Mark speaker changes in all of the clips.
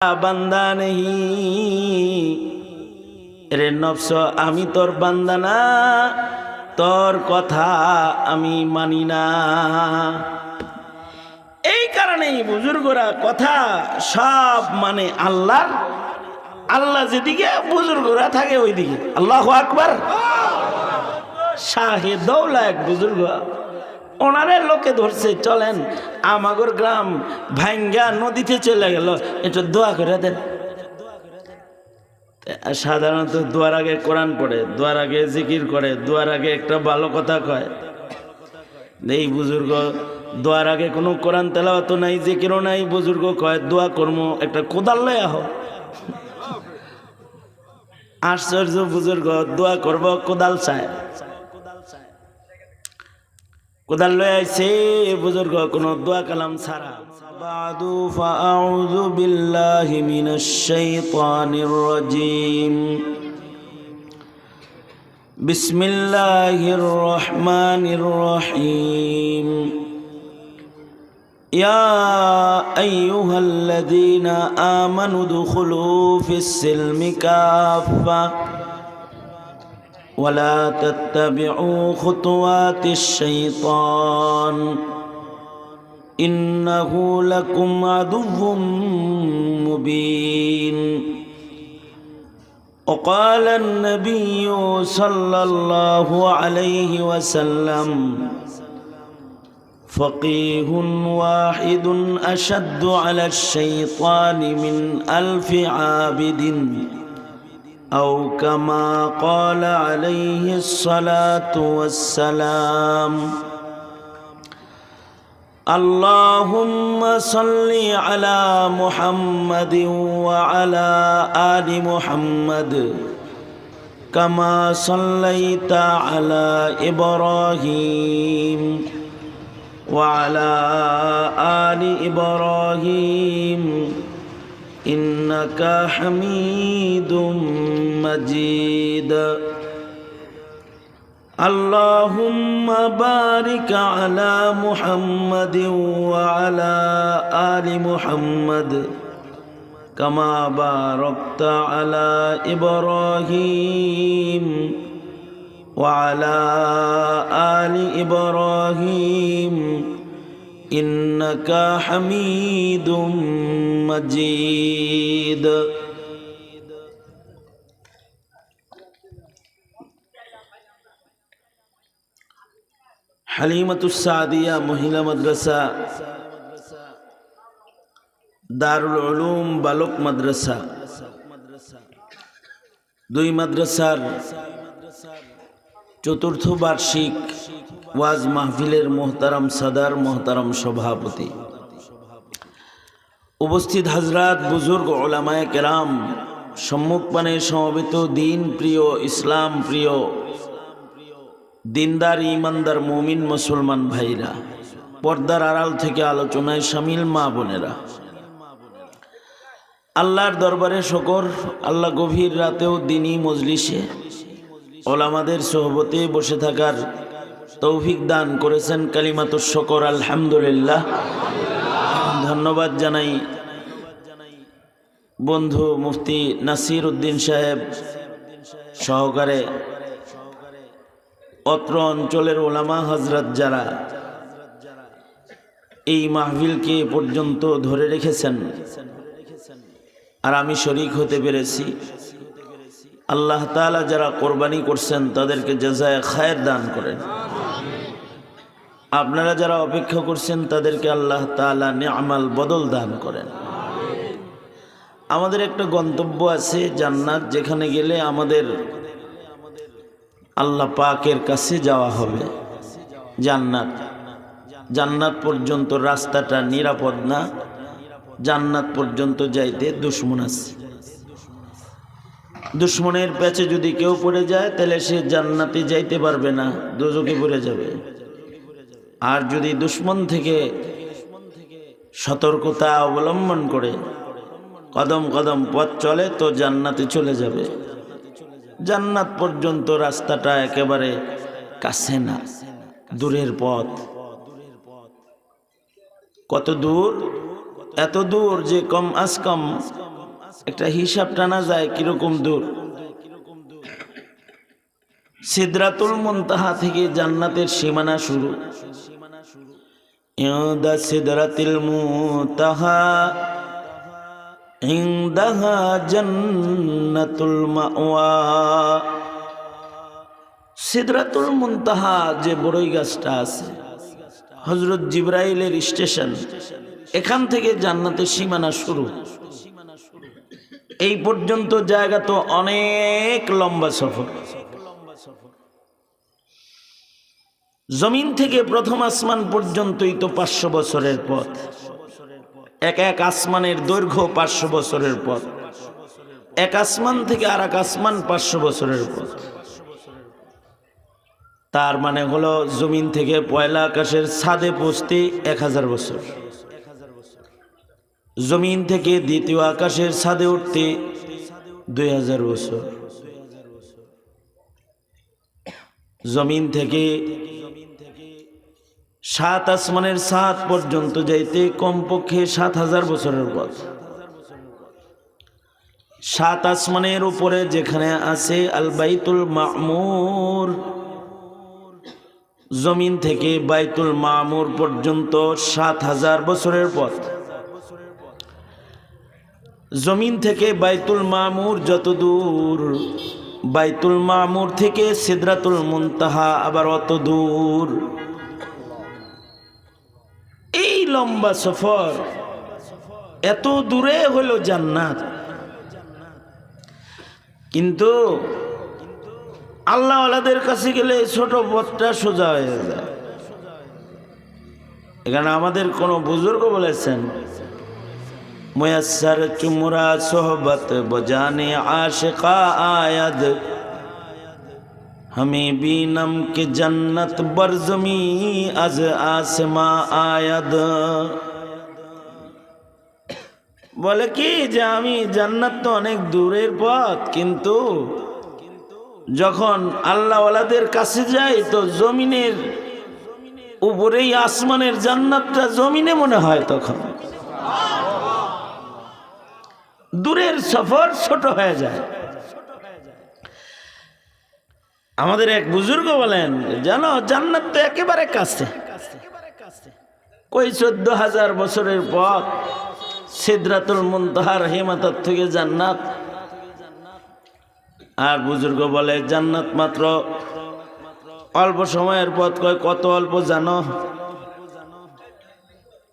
Speaker 1: বান্দা নেহি, রে নফস আমি তোর বান্দা না, তোর কথা আমি মানি না। এই কারণেই বুজুর্গরা কথা সব মানে আল্লাহ, আল্লাহ যেদিকে বুজুর্গরা থাকে ওইদিকে। আল্লাহু আকবার। শাহে দৌলা এক বুজুর্গ, ওনারে লোকে ধরছে, চলেন আমাগর গ্রাম ভাঙ্গা নদীতে চলে গেল, একটু দোয়া করে দেন। সাধারণত দোয়ার আগে কোরআন পড়ে, দোয়ার আগে জিকির করে, দোয়ার আগে একটা ভালো কথা কয়। এই বুজুর্গ দোয়ার আগে কোনো কোরআন তেলাওয়াত নাই, জিকিরও নাই, বুজুর্গ কয় দোয়া কর্ম একটা কোদাল লয় আহ। আশ্চর্য বুজুর্গ দোয়া করব কোদাল চায়, কোদাল লয়ে আইছে বুজুর্গ কোনো দোয়া কালাম ছাড়া। বাদু ফাআউযু বিল্লাহি মিনাশ শাইতানির রাজীম। বিসমিল্লাহির রহমানির রহিম। ইয়া আইয়ুহাল্লাযীনা আমানু দুখুলু ফিস-সিলমি কাফা ولا تتبعوا خطوات الشيطان إنه لكم عدو مبين. وقال النبي صلى الله عليه وسلم فقيه واحد أشد على الشيطان من 1000 عابد أو كما قال عليه الصلاة والسلام. اللهم صل على محمد وعلى آل محمد كما صليت على إبراهيم وعلى آل إبراهيم إنك حميد مجيد. اللهم بارك على محمد وعلى آل محمد كما باركت على إبراهيم وعلى آل إبراهيم إنك حميد مجيد. হালিমাতুস সাদিয়া মহিলা মাদ্রাসা, দারুল উলুম বালক মাদ্রাসা, দুই মাদ্রাসার চতুর্থ বার্ষিক ওয়াজ মাহফিলের মোহতারাম সাদার, মোহতারাম সভাপতি, উপস্থিত হাজরাত, বুজুর্গ, ওলামায়ে কেরাম, সম্মুখপানে সমবেত দিন প্রিয়, ইসলাম প্রিয়, দিনদার ইমানদার মুমিন মুসলমান ভাইরা, পর্দার আড়াল থেকে আলোচনায় শামিল মা বোনেরা, আল্লাহর দরবারে শকর, আল্লাহ গভীর রাতেও দিনী মজলিসে ওলামাদের সোহবতে বসে থাকার তৌফিক দান করেছেন। কালিমাতুশ শকর আলহামদুলিল্লাহ। ধন্যবাদ জানাই বন্ধু মুফতি নাসির উদ্দিন সাহেব সহকারে অত্র অঞ্চলের ওলামা হজরত যারা এই মাহফিলকে পর্যন্ত ধরে রেখেছেন আর আমি শরীক হতে পেরেছি। আল্লাহ তাআলা যারা কোরবানি করছেন তাদেরকে জাযায়ে খায়ের দান করেন। আপনারা যারা অপেক্ষা করছেন তাদেরকে আল্লাহ তাআলা নেআমাল বদল দান করেন। আমাদের একটা গন্তব্য আছে জান্নাত, যেখানে গেলে আমাদের আল্লাহ পাকের কাছে যাওয়া হবে। জান্নাত, জান্নাত পর্যন্ত রাস্তাটা নিরাপদ না, জান্নাত পর্যন্ত যাইতে দুশমন আছে। দুশমনের পেছে যদি কেউ পড়ে যায় তাহলে সে জান্নাতে যাইতে পারবে না, দোজখে পড়ে যাবে। আর যদি দুশমন থেকে সতর্কতা অবলম্বন করে কদম কদম পথ চলে তো জান্নাতে চলে যাবে। জান্নাত পর্যন্ত রাস্তাটা একেবারে কাছে না, দূরের পথ। কত দূর? এত দূর যে কম আজ কম একটা হিসাব টানা যায় কিরকম দূর। সিদরাতুল মুনতাহা থেকে জান্নাতের সীমানা শুরু। ইনদা সিদরাতিল মুনতাহা ইনদাহা জান্নাতুল মাওয়া। সিদরাতুল মুনতাহা যে বড়ই গাছটা আছে, হযরত জিবরাইলের স্টেশন, এখান থেকে জান্নাতের সীমানা শুরু। এই পর্যন্ত জায়গা তো অনেক লম্বা সফর। জমিন থেকে প্রথম আসমান পর্যন্তই তো 500 বছরের পথ। এক এক আসমানের দৈর্ঘ্য 500 বছরের পথ। এক আসমান থেকে আর এক আসমান 500 বছরের পথ। তার মানে হলো জমিন থেকে পয়লা আকাশের ছাদে পৌঁছতে 1000 বছর, জমিন থেকে দ্বিতীয় আকাশের ছাদে উঠতে 2000 বছর, জমিন থেকে 7 আসমানের ছাদ পর্যন্ত যাইতে কমপক্ষে 7000 বছরের পথ। 7 আসমানের উপরে যেখানে আছে আল বাইতুল মামুর, জমিন থেকে বাইতুল মামুর পর্যন্ত 7000 বছরের পথ। জমিন থেকে বাইতুল মামুর যত দূর, বাইতুল মামুর থেকে সিদরাতুল মুনতাহা আবার অত দূর। এই লম্বা সফর, এত দূরে হলো জান্নাত। কিন্তু আল্লাহ ওয়ালাদের কাছে গেলে ছোট পথটা সোজা হয়ে যায়। এখানে আমাদের কোন বুজুর্গ বলেছেন, মুয়াসসার চুমরা সোহবত বজানে আশিকা আয়াদ, हमें बीनम के जन्नत बरजमी अज आसमा आयद। বলে কি যে আমি জান্নাত তো অনেক দূরের পথ, কিন্তু যখন আল্লাহ ওয়ালাদের কাছে যাই তো জমিনের উপরেই আসমানের জান্নাতটা জমিনে মনে হয়। তখন দূরের সফর ছোট হয়ে যায়। আমাদের এক বুজুর্গ বলেন, জানো জান্নাত তো একেবারে কাছে। কই 14000 বছরের পথ সিদরাতুল মুনতাহার হিমাতার থেকে জান্নাত। আর বুজুর্গ বলে জান্নাত মাত্র অল্প সময়ের পথ। কয় কত অল্প জানো?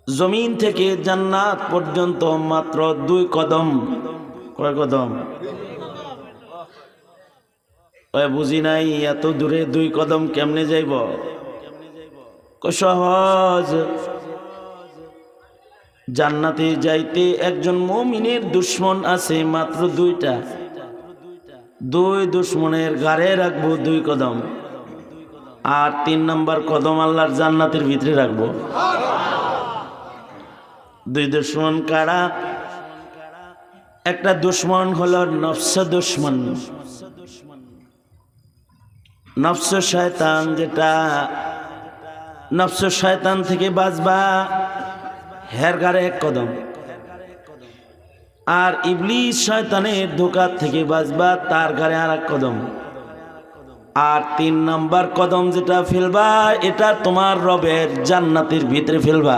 Speaker 1: জমিন থেকে জান্নাত পর্যন্ত মাত্র 2 কদম। কয় কদম? বুঝি নাই, এত দূরে 2 কদম কেমনে যাইব? সহজ। জান্নাতে যাইতে একজন মুমিনের দুশ্মন আছে মাত্র 2টা। 2 দুশ্মনের গাড়ে রাখবো 2 কদম, আর 3 নম্বর কদম আল্লাহর জান্নাতের ভিতরে রাখবো। 2 দুশ্মন কারা? একটা দুশ্মন হলো নফস দুশ্মন, নফস শয়তান। যেটা নফস শয়তান থেকে বাঁচবা, হের গারে 1 কদম। আর ইবলিস শয়তানের ধোঁকা থেকে বাঁচবা, তার গারে আর 1 কদম। আর 3 নম্বর কদম যেটা ফেলবা, এটা তোমার রবের জান্নাতের ভিতরে ফেলবা।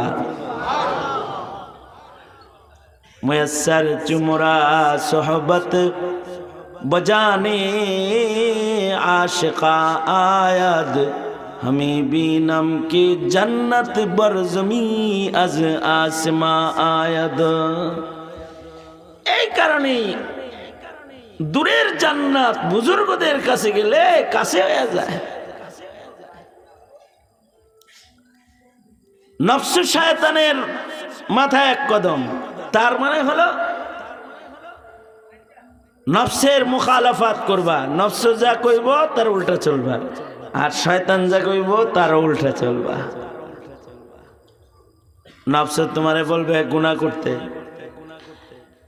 Speaker 1: মুয়াসসার চুমরা সোহবত बजाने आशिका आयद, हमें बीनम की जन्नत बरजमी अज आसमा आयद। এই কারণে দূরের জান্নাত বুজুর্গদের কাছে গেলে কাছে হয়ে যায়। নফস শয়তানের মাথায় 1 কদম, তার মানে হলো নফসের মুখালাফাত করবা। নফস যা কইব তার উল্টা চলবা, আর শয়তান যা কইব তার উল্টা চলবা। নফস তোমারে বলবে গুনাহ করতে,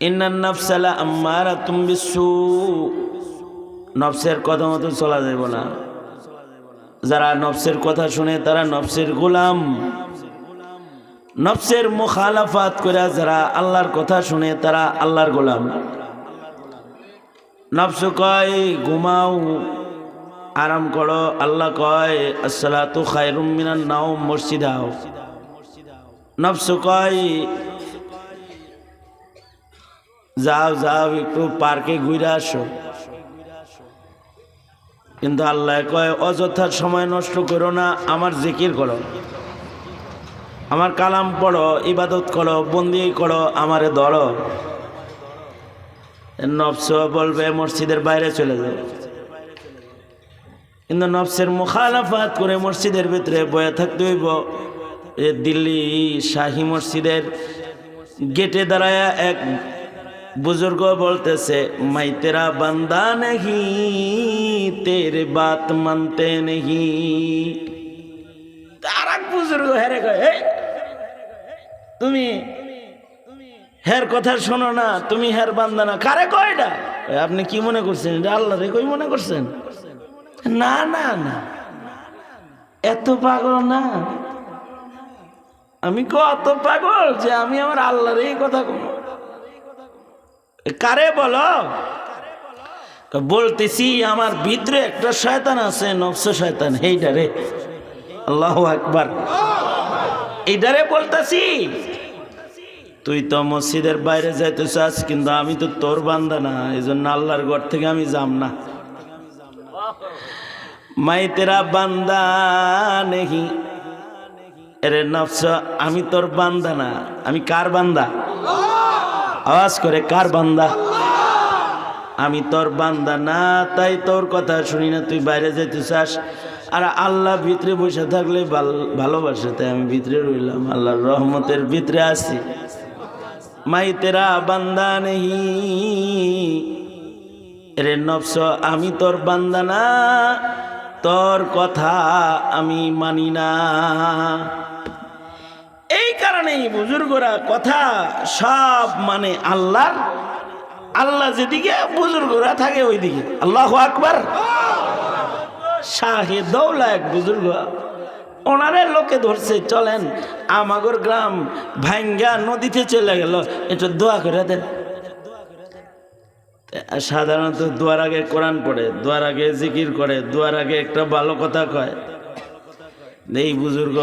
Speaker 1: ইন্নান নাফসা লা আম্মারাতুম বিসসু। নফসের কথা মতো চলা যাবে না। যারা নফসের কথা শুনে তারা নফসের গোলাম। নফসের মুখালাফাত করে যারা আল্লাহর কথা শুনে তারা আল্লাহর গোলাম। নফস কয় ঘুমাও, আরাম করো। আল্লাহ কয় আসসালাতু খায়রুম মিনান নাওম, মসজিদে আও। নফস কয় যাও যাও একটু পার্কে ঘুরে আসো, কিন্তু আল্লাহ কয় অযথা সময় নষ্ট করো না, আমার জিকির করো, আমার কালাম পড়ো, ইবাদত করো, বন্দি করো, আমারে ধরো। নফস বলবে মসজিদের বাইরে চলে যাও, কিন্তু নফসের মুখালাফাত করে মসজিদের ভিতরে বয়ে থাকতে হইব। দিল্লি শাহী মসজিদের গেটে দাঁড়ায় এক বুজুর্গ বলতেছে, মাই তেরা বান্দা নেহি তেরে বাত মানতে নেহি। আর এক বুজুর্গ হেরে কয়, তুমি হের কথা শোনো না, তুমি হের বান্দা না। কারে কয় এটা? আপনি কি মনে করছেন এটা আল্লাহ রে কই মনে করছেন? না না না, এত পাগল না আমি, কত পাগল যে আমি আমার আল্লাহর এই কথা কম। কারে বলো? বলতেছি আমার ভিতরে একটা শয়তান আছে, নফস শয়তান, এইটারে। আল্লাহু আকবার, এইটারে বলতেছি। তুই তো মসজিদের বাইরে যাইতে চাস, কিন্তু আমি তো তোর বান্দা না, এই জন্য আল্লাহর ঘর থেকে আমি যাম না। মাই তেরা বান্দা নেহি, এরে নফস আমি তোর বান্দা না। আমি কার বান্দা? আওয়াজ করে, কার বান্দা? আমি তোর বান্দা না, তাই তোর কথা শুনি না। তুই বাইরে যেতে চাস, আর আল্লাহ ভিতরে বসে থাকলে ভালোবাসে, তাই আমি ভিতরে রইলাম, আল্লাহর রহমতের ভিতরে আছি। মাই তেরা বান্দা নেহি, এরে নফস আমি তোর বান্দা না, তোর কথা আমি মানি না। এই কারণেই বুজুর্গরা কথা সব মানে আল্লাহর, আল্লাহ যেদিকে বুজুর্গরা থাকে ওইদিকে। আল্লাহু আকবার। শাহে দৌলা এক বুজুর্গ, ওনারে লোকে ধরছে, চলেন আমাগর গ্রাম ভাঙ্গা নদীতে চলে গেল, একটু দোয়া করে দেন। সাধারণত দোয়ার আগে কোরআন পড়ে, দোয়ার আগে জিকির করে, দোয়ার আগে একটা ভালো কথা কয়। এই বুজুর্গ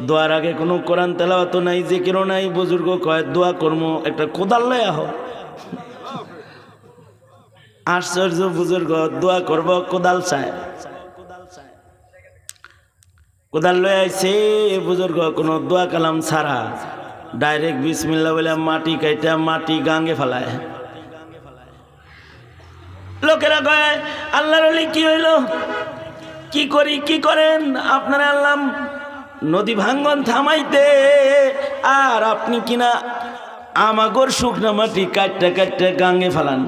Speaker 1: দোয়ার আগে কোনো কোরআন তেলাওয়াত নাই, জিকিরও নাই। বুজুর্গ কয় দোয়া কর্ম একটা কোদাল লয় আহ। আশ্চর্য বুজুর্গ, দোয়া করব কোদাল চায়, কোদাল লয়ে আইছে বুজুর্গ, কোনো দোয়া কালাম ছাড়া ডাইরেক্ট বিসমিল্লাহ বলে মাটি কাইটা মাটি গাঙ্গে ফেলায়। লোকেরা কয় আল্লাহর ওলি কি হইল, কি করি, কি করেন আপনারা? আল্লাহ নদী ভাঙ্গন থামাইতে, আর আপনি কিনা আমাগর শুকনা মাটি কাটতে কাটতে গাঙ্গে ফেলান।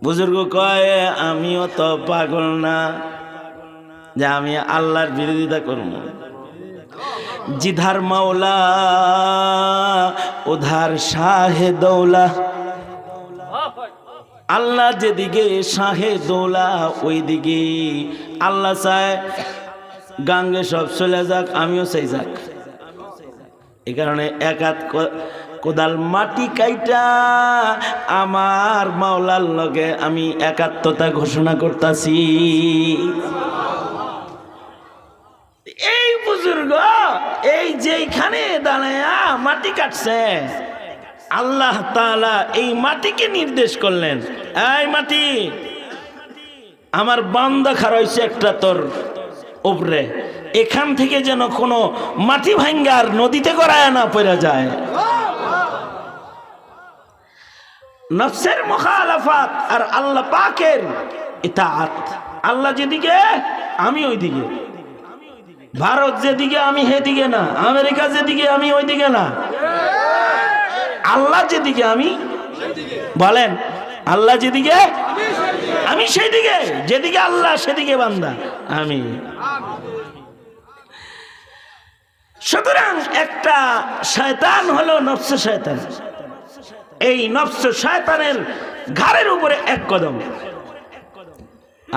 Speaker 1: বুজুর্গ কয় আমিও তো পাগল না যে আমি আল্লাহর বিরোধিতা করব। জিধার মাওলা উধার শাহে দৌলা, আল্লাহ যেদিকে শাহে দৌলা ওই দিকে আল্লাহ চায় গাঙ্গে সব চলে যাক, আমিও চাই যাক। এই কারণে এক হাত কোদাল মাটি কাইটা আমার মাওলার লগে আমি একাত্মতা ঘোষণা করতেছি। এই বুজুর্গ এই যেখানে দাঁড়ায়া মাটি কাটছে, আল্লাহ তাআলা এই মাটিকে নির্দেশ করলেন, এই মাটি আমার বান্দা খারাইছে একটা তোর উপরে, এখান থেকে যেন কোনো মাটি ভাঙ্গার নদীতে গড়ায় না পড়ে যায়। নফসের মুখালাফাত আর আল্লাহ পাকের ইতাআত। আল্লাহ যেদিকে আমি ওইদিকে, ভারত যেদিকে আমি সেদিকে না, আমেরিকা যেদিকে আমি ওইদিকে না, আল্লাহ যেদিকে আমি, বলেন আল্লাহ যেদিকে আমি সেদিকে, যেদিকে আল্লাহ সেদিকে বান্দা আমি। সুতরাং একটা শয়তান হলো নফস শয়তান। এই নফস শয়তানের ঘাড়ের উপরে এক কদম,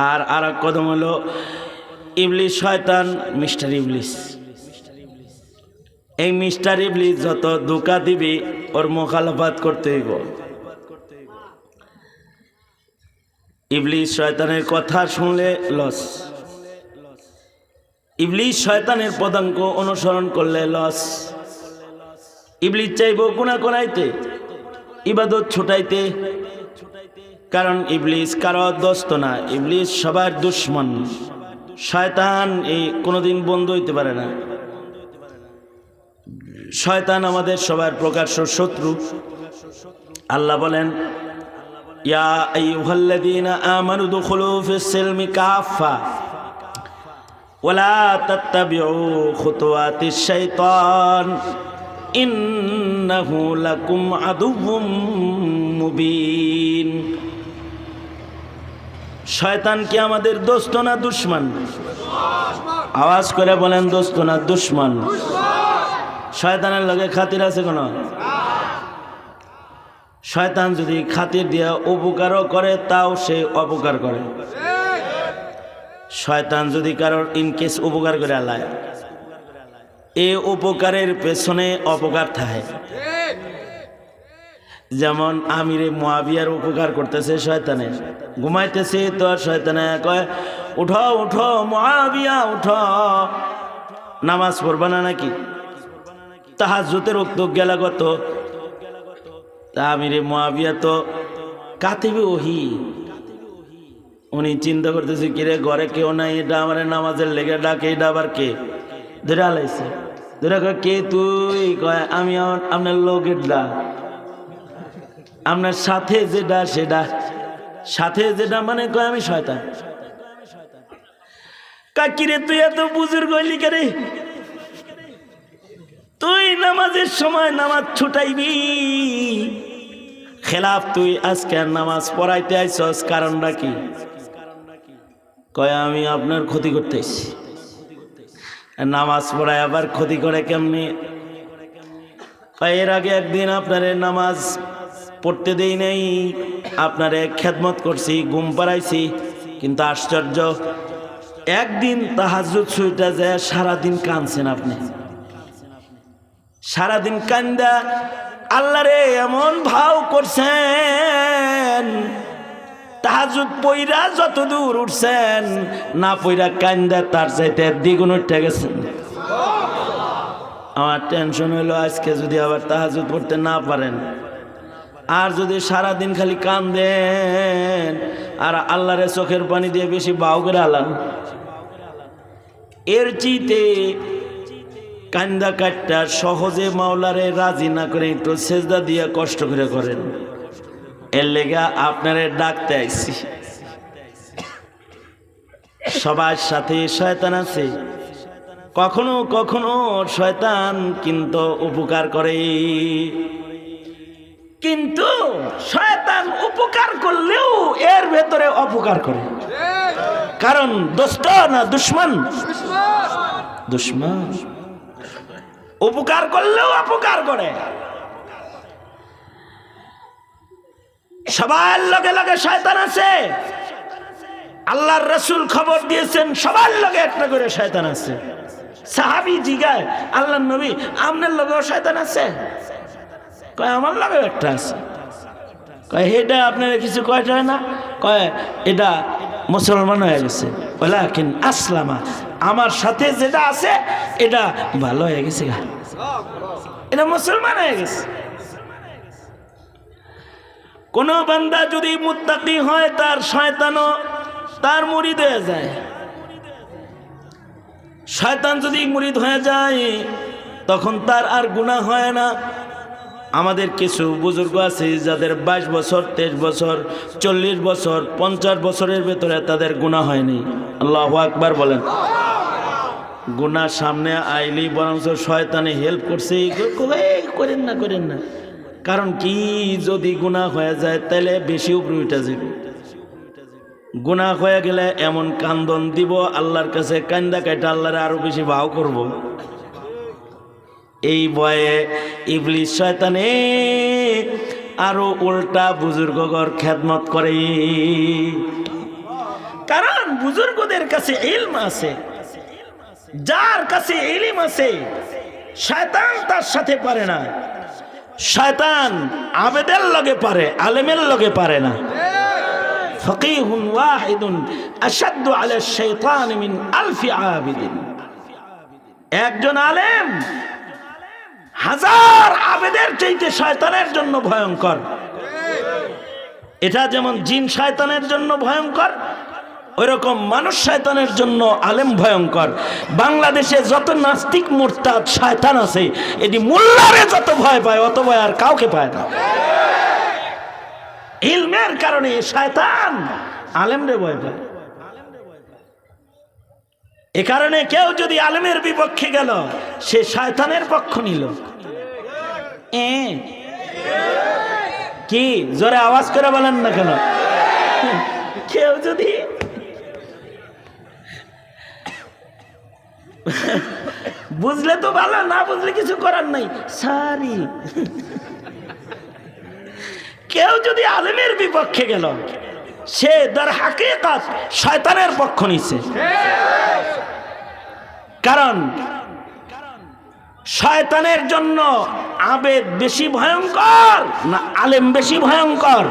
Speaker 1: আর এক কদম হলো ইবলিস শয়তান, মিস্টার ইবলিস। এই মিস্টার ইবলিস যত ধোঁকা দিবি ওর মুখালাফাত করতে হইব। ইবলিস শয়তানের কথা শুনলে লস, ইবলিস শয়তানের পদাঙ্ক অনুসরণ করলে লস। ইবলিস চাইব গুনাহ করাইতে, ইবাদত ছুটাইতে, কারণ ইবলিস কারো দোস্ত না, ইবলিস সবার দুশমন। শয়তান এই কোনোদিন বন্ধু হইতে পারে না। শয়তান আমাদের সবার প্রকাশ্য শত্রু। আল্লাহ বলেন, ইয়া আইয়ুহাল্লাযীনা আমানু দুখুলু ফিস সিলমি কাফা ওয়ালা তাত্তাবিউ খুতুওয়াতিশ শাইতান ইন্নাহু লাকুম আদুউম মুবিন। শয়তান কি আমাদের দোস্ত না দুশমন? আওয়াজ করে বলেন, দোস্ত না দুশমন? শয়তানের লগে খাতির আছে কোন? শয়তান যদি খাতির দিয়া উপকারও করে তাও সে অপকার করে। শয়তান যদি কারোর ইনকেস উপকার করে আলায়, এই উপকারের পেছনে অপকার থাকে। যেমন আমিরে মুয়াবিয়ার উপকার করতেছে শয়তানে, ঘুমাইতেছে তো শয়তানে কয়, উঠো উঠো মুয়াবিয়া উঠো, নামাজ পড়বা না নাকি? তাহাজ্জুদের ওয়াক্ত গেলা কত? তা আমিরে মুয়াবিয়া তো কাতিবে ওহী, উনি চিন্তা করতেছে কিরে ঘরে কেউ নাই, এটা আমার নামাজের লেগে ডাকে, এটা আবার কে ধরে আলাইছে? ধরে কয় কে তুই? কয় আমি আপনার লোকের ডা, আপনার সাথে যেটা সেটা, সাথে যেটা মানে কয় আমি শয়তান। কাকিরে তুই এত বুজুর্গ হইলি রে? তুই নামাজের সময় নামাজ ছুটাইবি খেলাফ, তুই আজকে নামাজ পড়াইতে আইছস, কারণটা কি? কয় আমি আপনার ক্ষতি করতে আইছি। নামাজ পড়ায় আবার ক্ষতি করে কেমনি? এর আগে একদিন আপনারে নামাজ পড়তে দেই নাই, আপনারে খেদমত করছি, ঘুম পাড়াইছি, কিন্তু আশ্চর্য একদিন তাহাজ্জুদ ছুইটা যায় সারাদিন কাঁদছেন আপনি। সারাদিন কান্দা আল্লাহরে এমন ভাও করছেন, তাহাজ্জুদ পইরা যত দূর উঠছেন, না পইরা কান্দা তার চাইতে দ্বিগুণ উঠে গেছেন। আমার টেনশন হইল আজকে যদি আবার তাহাজ্জুদ পড়তে না পারেন, আর যদি সারাদিন খালি কান্দেন আর আল্লাহরে চোখের পানি দিয়ে বেশি বাউ করে আলান, এর চিতে কান্দা কাটটা সহজে মাওলারে রাজি না করে একটু সেজদা দিয়ে কষ্ট করে করেন। এর লেগা আপনারে ডাকতে আইছি। সবার সাথে শয়তান আছে, কখনো কখনো শয়তান কিন্তু উপকার করে, কিন্তু শয়তান উপকার করলেও এর ভেতরে অপকার করে। কারণ দোস্ত না দুশমন? দুশমন। উপকার করলেও অপকার করে। সবার লগে লগে শয়তান আছে। আল্লাহর রাসূল খবর দিয়েছেন সবার লগে একটা করে শয়তান আছে। সাহাবী জিগায়, আল্লাহর নবী আপনার লগেও শয়তান আছে? কয় আমার লগেও একটা আছে। কয় এটা আপনার কিছু কয়টা হয় না? কয় এটা মুসলমান হয়ে গেছে। ওয়ালাকিন আসলামা, আমার সাথে যেটা আছে এটা ভালো হয়ে গেছে, এটা মুসলমান হয়ে গেছে। কোন বান্দা যদি মুত্তাকি হয় তার শয়তানও তার মুরিদ হয়ে যায়। শয়তান যদি মুরিদ হয়ে যায় তখন তার আর গুনাহ হয় না। আমাদের কিছু বুজুর্গ আছে যাদের 22 বছর, 23 বছর, 40 বছর, 50 বছরের ভেতরে তাদের গুনাহ হয়নি। আল্লাহু আকবার বলেন। গুনাহ সামনে আইলি বরঞ্চ শয়তানে হেল্প করছে, করেন না করেন না। কারণ কি, যদি গুনাহ হয়ে যায় তাহলে বেশি উপরে উঠে যাবে। গুনাহ হয়ে গেলে এমন কান্দন দিব আল্লাহর কাছে, কান্দা কাটা আল্লাহরে আরো বেশি ভাও করব। এই ভয়ে ইবলিস শয়তানে আরো উল্টা বুজুর্গর খেদমত করে। কারণ বুজুর্গদের কাছে ইলম আছে, যার কাছে ইলম আছে শয়তান তার সাথে পারে না। শয়তান আবেদের লগে পারে, আলেমের লগে পারে না। ফাকিহুন ওয়াহিদুন আশাদ্দু আলা শাইতান মিন আলফি আবিদিন। একজন আলেম হাজার আবেদের চাইতে শয়তানের জন্য ভয়ঙ্কর। এটা যেমন জিন শয়তানের জন্য ভয়ঙ্কর, ওইরকম মানুষ শয়তানের জন্য আলেম ভয়ঙ্কর। বাংলাদেশে যত নাস্তিক মুরতাদ শয়তান আছে, এটি মোল্লারে যত ভয় পায় অত ভয় আর কাউকে পায় না। ইলমের কারণে শয়তান আলেমরে ভয় পায়। এ কারণে কেউ যদি আলেমের বিপক্ষে গেল, সে শয়তানের পক্ষ নিল। কি জোরে আওয়াজ করে বলেন না কেন? কেউ যদি বুঝলে তো ভালো, না বুঝলে কিছু করার নাই, সারি। কেউ যদি আলেমের বিপক্ষে গেল, সে তার হাকিকাত শয়তানের পক্ষ নিছে। কারণ শয়তানের জন্য আবেদ বেশি ভয়ঙ্কর না আলেম বেশি ভয়ঙ্কর?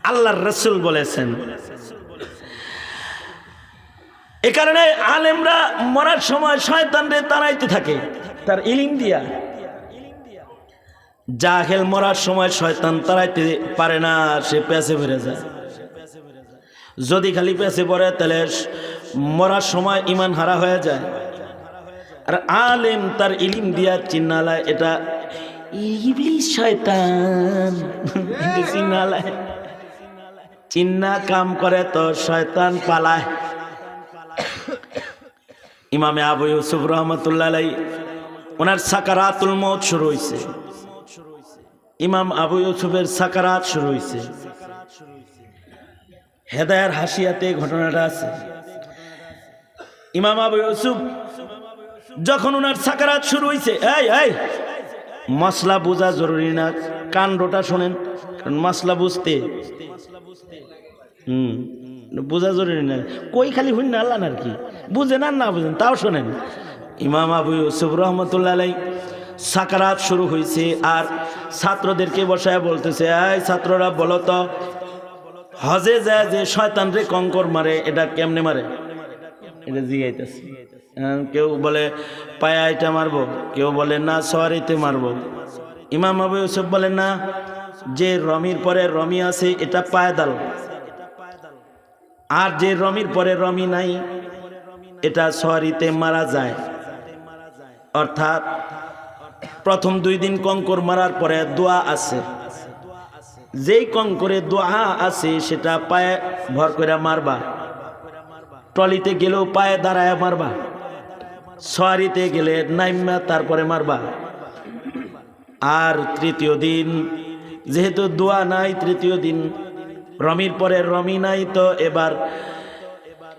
Speaker 1: আল্লাহর রাসূল বলেছেন। এ কারণে আলেমরা মরার সময় শয়তানরে তাড়াইতে থাকে তার ইলম দিয়া। জাহেল মরার সময় শয়তান তাড়াইতে পারে না, সে পেছে ফিরে যায়। যদি খালি পেছে পড়ে তাহলে মরার সময় ঈমান হারা হয়ে যায়। আর আলেম তার ইলম দিয়া চিন্নালায় এটা ইবলিস শয়তান, চিন্নালায় চিন্না কাম করে তো শয়তান পালায়। ইমামে আবু ইউসুফ রহমতুল্লাহ আলাইহি ওনার সাকারাতুল মউত শুরু হয়েছে। ইমাম আবু ইউসুফের সাকারাত শুরু হয়েছে। হেদায়ার হাসিয়াতে ঘটনাটা আছে। ইমাম আবু ইউসুফ যখন ওনার সাকারাত শুরু হয়েছে, এই মশলা বোঝা জরুরি না, কাণ্ডটা শোনেন, কারণ মশলা বুঝতে বোঝা জরুরি না। কই খালি হুন না আল্লাহ আর কি বুঝেন আর না বুঝেন তাও শোনেন। ইমাম আবু ইউসুফ রহমতুল্লাহ আলাইহি সাকারাত শুরু হয়েছে, আর ছাত্রদেরকে বসায় বলতেছে, এই ছাত্ররা বলো তো, হজে যায় যে শয়তান রে কঙ্কর মারে, এটা কেমনে মারে? এটা জিগাইতেছে। কেউ বলে পায়া এটা মারবো, কেউ বলে না সওয়ারিতে মারবো। ইমাম আবু ইউসুফ বলে না, যে রমির পরে রমি আছে এটা পায়দাল, আর যে রমির পরে রমি নাই এটা সওয়ারিতে মারা যায়। অর্থাৎ প্রথম 2 দিন কঙ্কর মারার পরে দোয়া আছে, যেই কঙ্করে দোয়া আছে সেটা পায়ে ভর করে মারবা, ট্রলিতে গেলেও পায়ে দাঁড়ায় মারবা, সওয়ারিতে গেলে নাইমা তারপরে মারবা। আর তৃতীয় দিন যেহেতু দোয়া নাই, তৃতীয় দিন রমির পরে রমি নাই, তো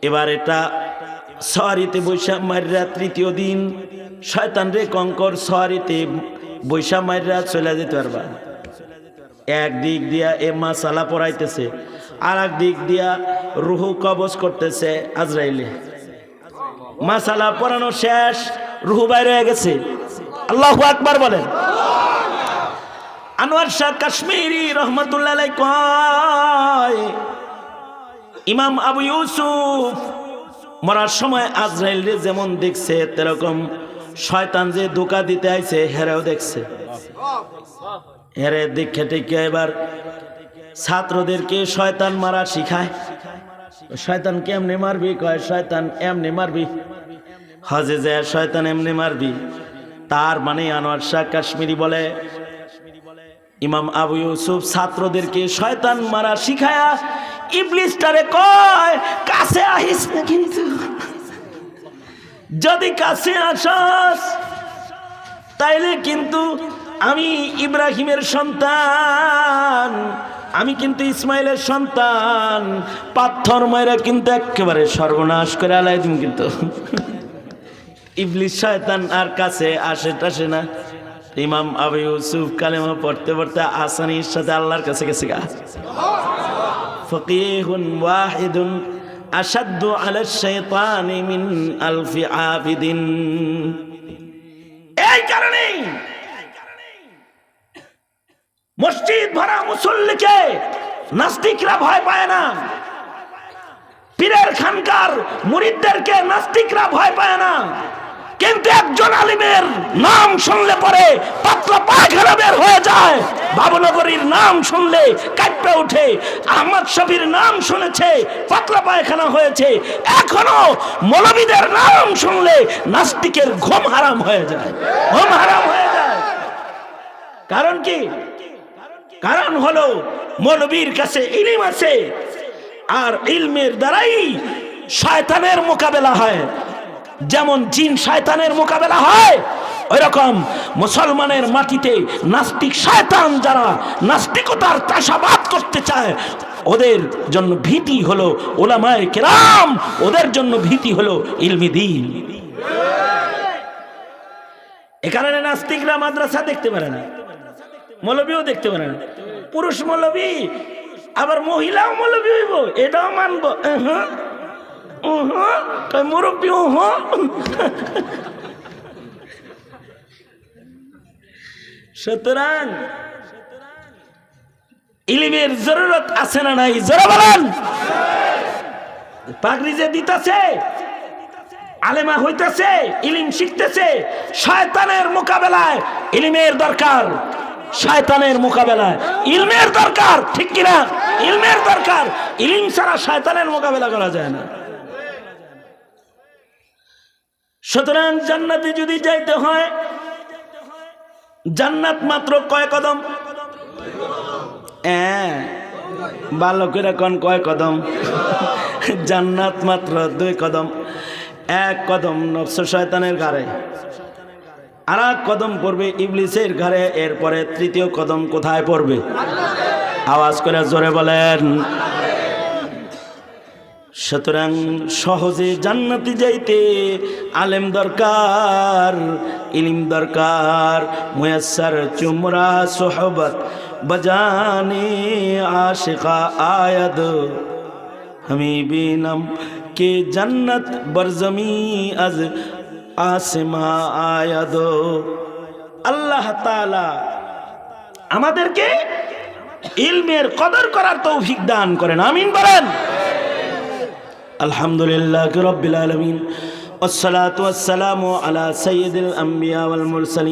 Speaker 1: এবার এটা সওয়ারিতে বৈশা মাররা তৃতীয় দিন শয়তান রে কঙ্কর সওয়ারিতে বৈশা মাররা চলে যেতে পারবা। একদিক দিয়া এ মাসালা পড়াইতেছে, আর এক দিক দিয়া রুহু কবজ করতেছে আজরাইলে। মাসালা পড়ানো শেষ, রুহু বাইরে হয়ে গেছে। আল্লাহু আকবার বলেন। আনোয়ার শাহ কাশ্মীরি রহমতুল্লাহ আলাইহি কয়, ইমাম আবু ইউসুফ মরার সময় আজরাইল রে যেমন দেখছে, তেরকম শয়তান যে ধোঁকা দিতে আইছে হেরেও দেখছে। হেরে দেখে টেকে এবার ছাত্রদেরকে শয়তান মারা শিখায়। শয়তান কেমনে মারবি? কয় শয়তান এমনি মারবি, হজে যায় শয়তান এমনি মারবি। তার মানে আনোয়ার শাহ কাশ্মীরি বলে, ইমাম আবু ইউসুফ ছাত্রদেরকে শয়তান মারা শিখায়া ইবলিসটারে কয় কাছে আহিস না, কিন্তু যদি কাছে আসস তাইলে কিন্তু আমি ইব্রাহিমের সন্তান, আমি কিন্তু ইসমাইলের সন্তান, পাথর মাইরা কিন্তু একেবারে সর্বনাশ করে আলাই দিম। কিন্তু ইবলিস শয়তান আর কাছে আসে টাসে না। ইমাম আবু ইউসুফ কালেমা পড়তে পড়তে আসানির সাথে আল্লাহর কাছে গেছে গা। ফকিহুন ওয়াহিদুন আশাদ্দু আলা শাইতানি মিন আলফি আবিদিন। এই কারণে মসজিদ ভরা মুসল্লিকে নাস্তিকরা ভয় পায় না, পীরের খানকার মুরিদদেরকে নাস্তিকরা ভয় পায় না, কিন্তু একজন আলিমের নাম শুনলে পরে পাতলা পায়খানা বের হয়ে যায়। বাবুনগরীর নাম শুনলে কাঁপতে ওঠে, আহমদ শফির নাম শুনেছে পাতলা পায়খানা হয়েছে, এখনো মৌলবীদের নাম শুনলে নাস্তিকের ঘুম হারাম হয়ে যায়, ঘুম হারাম হয়ে যায়। কারণ কি? কারণ হলো মৌলবীর কাছে ইলম আছে, আর ইলমের দ্বারাই শয়তানের মোকাবেলা হয়। যেমন জিন শয়তানের মোকাবেলা হয়, ওইরকম মুসলমানের মাটিতে নাস্তিক শয়তান যারা নাস্তিকতার চাষাবাদ করতে চায়, ওদের জন্য ভীতি হলো উলামায়ে কেরাম, ওদের জন্য ভীতি হলো ইলমি দ্বীন। এ কারণে নাস্তিকরা মাদ্রাসা দেখতে পারে না, মৌলবীও দেখতে পারে না। পুরুষ মৌলবী আবার মহিলাও মৌলবী হইব, এটাও মানবো, মুরব্বী। সুতরাং ইলমের জরুরত আছে না নাই? জোরে বলেন। পাগড়ি যে দিতেছে, আলেমা হইতেছে, ইলম শিখতেছে, শয়তানের মোকাবেলায় ইলমের দরকার, শয়তানের মোকাবেলায় ইলমের দরকার, ঠিক কিনা? ইলমের দরকার, ইলম ছাড়া শয়তানের মোকাবেলা করা যায় না। সুতরাং জান্নাতে যদি যাইতে হয়, জান্নাত মাত্র কয় কদম? ভালো করে কোন কয় কদম? জান্নাত মাত্র 2 কদম। 1 কদম নফস শয়তানের ঘাড়ে, আর 1 কদম পড়বে ইবলিসের ঘাড়ে, এরপরে 3য় কদম কোথায় পড়বে? আওয়াজ করে জোরে বলেন। সুতরাং সহজে জান্নাতে যাইতে আলেম দরকার, ইলম দরকার। মুয়াসসার চুমরা সোহবত বজানে আশিকা আয়াদ हमें बेनम के जन्नत बरजमी अज आसमा आयद। আল্লাহ তাআলা আমাদেরকে ইলমের কদর করার তৌফিক দান করেন, আমিন বলেন। আলহামদুলিল্লাহি রাব্বিল আলামিন, ওয়াসসালাতু ওয়াসসালামু আলা সাইয়্যিদিল আম্বিয়া ওয়াল মুরসালিন।